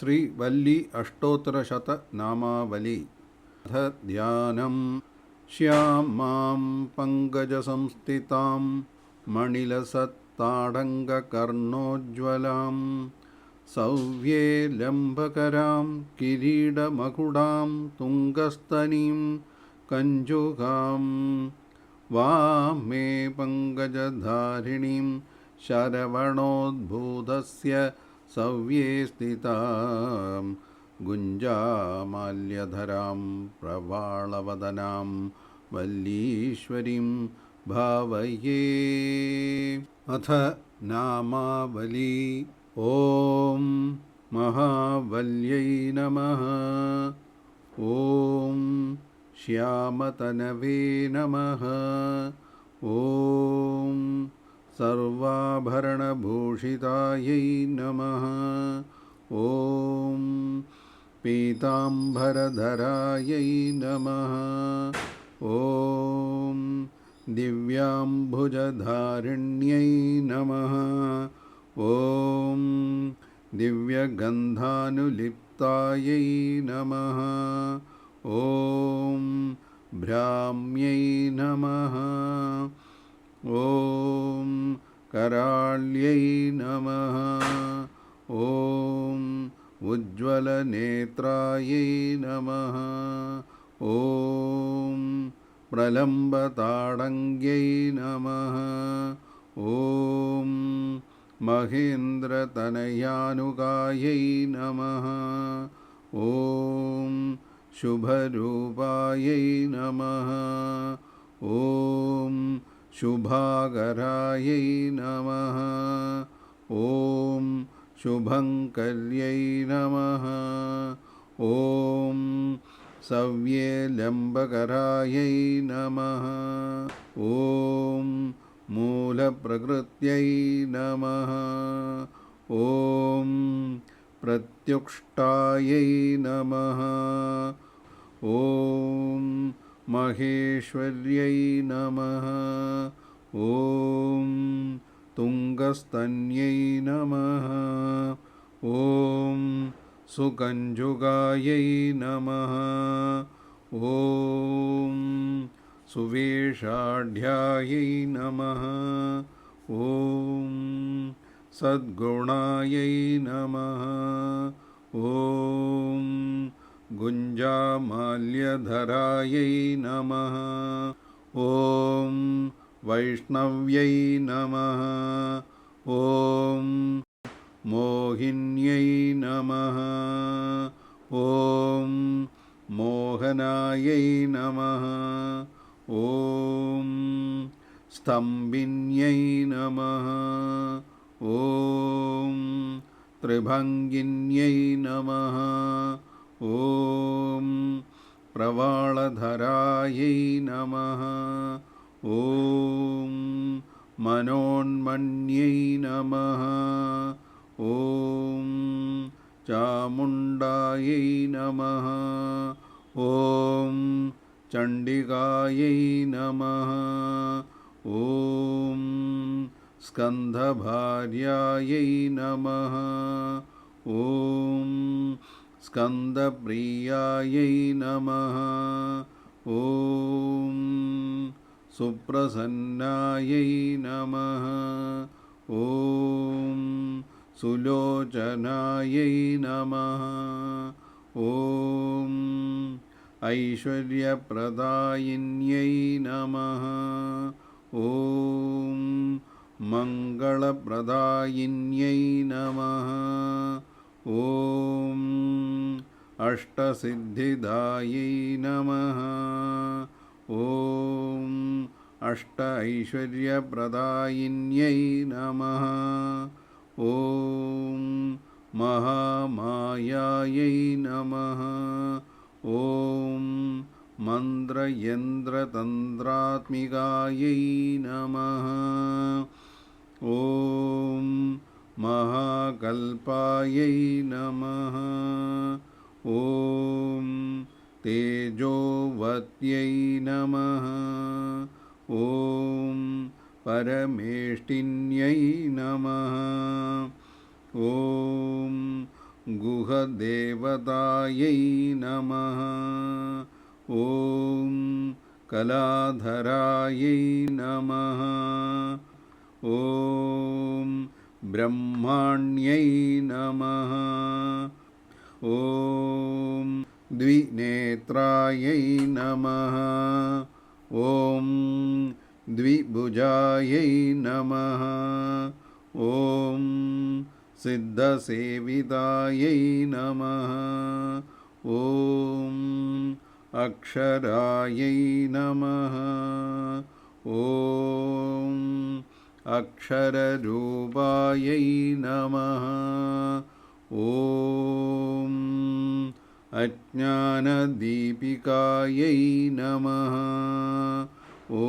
श्रीवल्ली अष्टोत्तरशतनामावली। ध्यानं श्यामां पङ्कजसंस्थितां मणिलसत्ताडङ्गकर्णोज्ज्वलां सव्ये लम्बकरां किरीटमकुडां तुङ्गस्तनीं कञ्जुगां वामे पङ्कजधारिणीं शरवणोद्भूतस्य सव्ये स्थितां गुञ्जामाल्यधरां प्रवालवदनां वल्लीश्वरीं भावये। अथ नामावली। ॐ महावल्यै नमः। ॐ श्यामतनवे नमः। ॐ सर्वाभरणभूषितायै नमः। ॐ पीताम्बरधरायै नमः। ॐ दिव्याम्बुजधारिण्यै नमः। ॐ दिव्यगन्धानुलिप्तायै नमः। ॐ भ्राम्यै नमः। ॐ कराळ्यै नमः। ॐ उज्ज्वलनेत्रायै नमः। ॐ प्रलम्बताडङ्ग्यै नमः। ॐ महेन्द्रतनयानुगायै नमः। ॐ शुभरूपायै नमः। ॐ शुभागरायै नमः। ॐ शुभङ्कर्यै नमः। ॐ सव्ये लम्बकरायै नमः। ॐ मूलप्रकृत्यै नमः। ॐ प्रत्युष्टायै नमः। ॐ महेश्वर्यै नमः। ॐ तुङ्गस्तन्यै नमः। ॐ सुकञ्जुगायै नमः। ॐ सुवेषाढ्यायै नमः। ॐ सद्गुणायै नमः। ॐ गुञ्जामाल्यधरायै नमः। ॐ वैष्णव्यै नमः। ॐ मोहिन्यै नमः। ॐ मोहनायै नमः। ॐ स्तम्भिन्यै नमः। ॐ त्रिभङ्गिन्यै नमः। ॐ प्रवालधरायै नमः। ॐ मनोन्मन्यै नमः। ॐ चामुण्डायै नमः। ॐ चण्डिकायै नमः। ॐ स्कन्दभार्यायै नमः। ॐ स्कन्दप्रियायै नमः। ॐ सुप्रसन्नायै नमः। ॐ सुलोचनायै नमः। ॐ ऐश्वर्यप्रदायिन्यै नमः। ॐ मङ्गलप्रदायिन्यै नमः। ॐ अष्टसिद्धिदायै नमः। ॐ अष्ट ऐश्वर्यप्रदायिन्यै नमः। ॐ महामायायै नमः। ॐ मन्त्रयन्त्रतन्त्रात्मिकायै नमः। ॐ महाकल्पायै नमः। ॐ तेजोवत्यै नमः। ॐ परमेष्टिन्यै नमः। ॐ गुहदेवतायै नमः। ॐ कलाधरायै नमः। ॐ ब्रह्माण्यै नमः। ॐ द्विनेत्रायै नमः। ॐ द्विभुजायै नमः। ॐ सिद्धसेवितायै नमः। ॐ अक्षरायै नमः। ॐ अक्षररूपायै नमः। ॐ अज्ञानदीपिकायै नमः। ॐ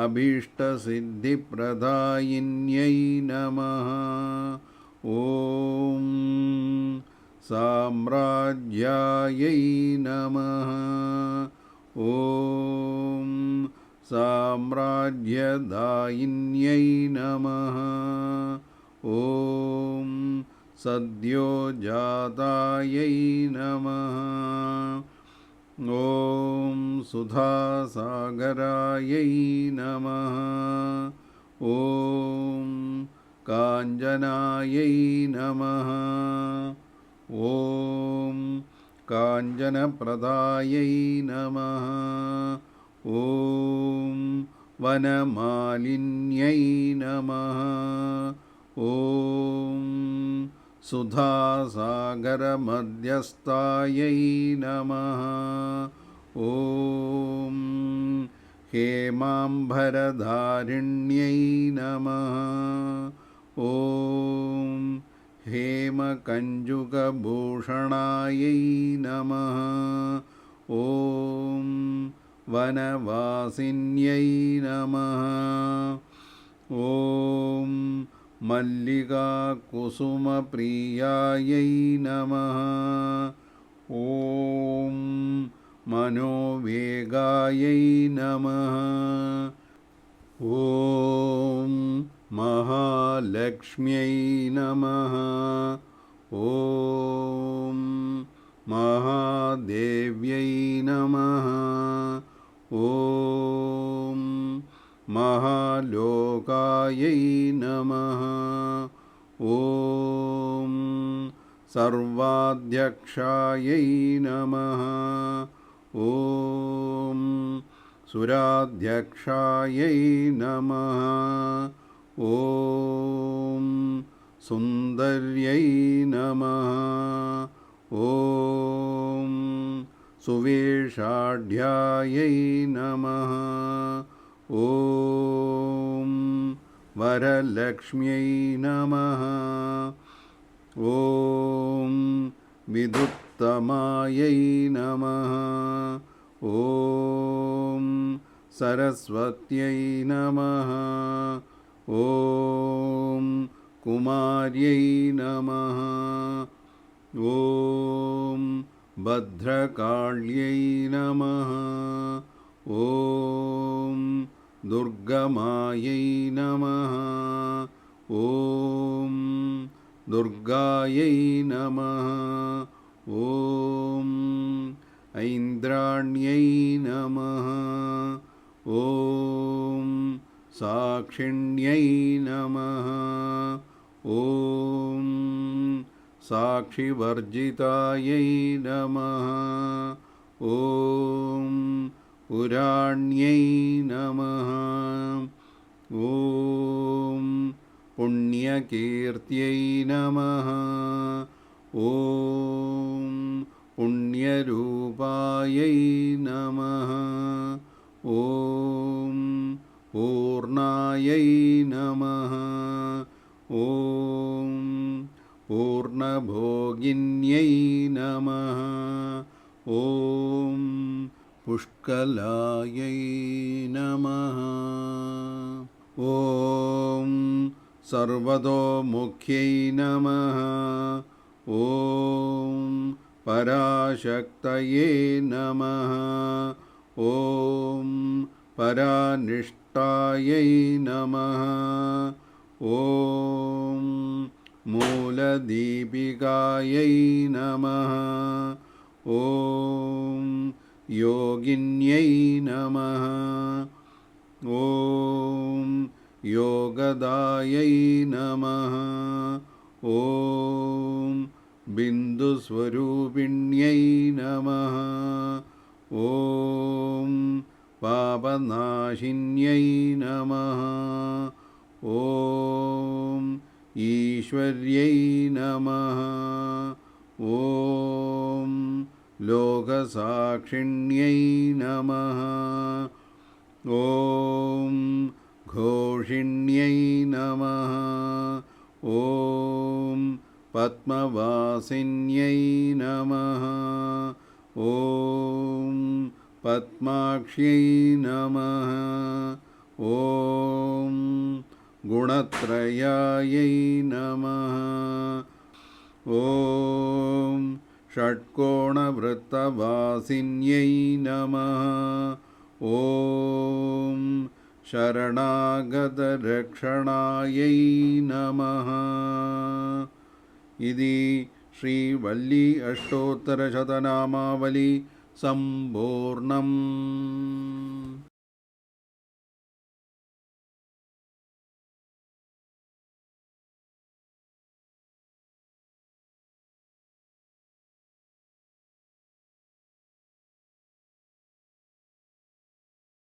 अभीष्टसिद्धिप्रदायिन्यै नमः। ॐ साम्राज्यायै नमः। ॐ साम्राज्यदायिन्यै नमः। ॐ सद्योजातायै नमः। ॐ सुधासागरायै नमः। ॐ काञ्चनायै नमः। ॐ काञ्चनप्रदायै नमः। ॐ वनमालिन्यै नमः। ॐ सुधासागरमध्यस्थायै नमः। ॐ हेमाम्बरधारिण्यै नमः। ॐ हेमकञ्जुकभूषणायै नमः। ॐ वनवासिन्यै नमः। ॐ मल्लिकाकुसुमप्रियायै नमः। ॐ मनोवेगायै नमः। ॐ महालक्ष्म्यै नमः। ॐ महादेव्यै नमः। ॐ महालोकायै नमः। ॐ सर्वाध्यक्षायै नमः। ॐ सुराध्यक्षायै नमः। ॐ सुन्दर्यै नमः। ॐ सुवेशाढ्यायै नमः। ॐ वरलक्ष्म्यै नमः। ॐ विदुत्तमायै नमः। ॐ सरस्वत्यै नमः। ॐ कुमार्यै नमः। ॐ भद्रकाल्यै नमः। ॐ दुर्गमायै नमः। ॐ दुर्गायै नमः। ॐ ऐन्द्राण्यै नमः। ॐ साक्षिण्यै नमः। ॐ साक्षिवर्जितायै नमः। ॐ पुराण्यै नमः। ॐ पुण्यकीर्त्यै नमः। ॐ पुण्यरूपायै नमः। ॐ पूर्णायै नमः। ॐ पूर्णभोगिन्यै नमः। ॐ पुष्कलायै नमः। ॐ सर्वतोमुख्यै नमः। ॐ पराशक्तये नमः। ॐ परानिष्ठायै नमः। ॐ मूलदीपिकायै नमः। ॐ योगिन्यै नमः। ॐ योगदायै नमः। ॐ बिन्दुस्वरूपिण्यै नमः। ॐ पापनाशिन्यै नमः। ॐ ईश्वर्यै नमः। ॐ लोकसाक्षिण्यै नमः। ॐ घोषिण्यै नमः। ॐ पद्मवासिन्यै नमः। ॐ पद्माक्ष्यै नमः। ॐ गुणत्रयायै नमः। ॐ षट्कोणवृत्तवासिन्यै नमः। ॐ शरणागतरक्षणायै नमः। इति श्रीवल्ली अष्टोत्तरशतनामावली सम्पूर्णम्।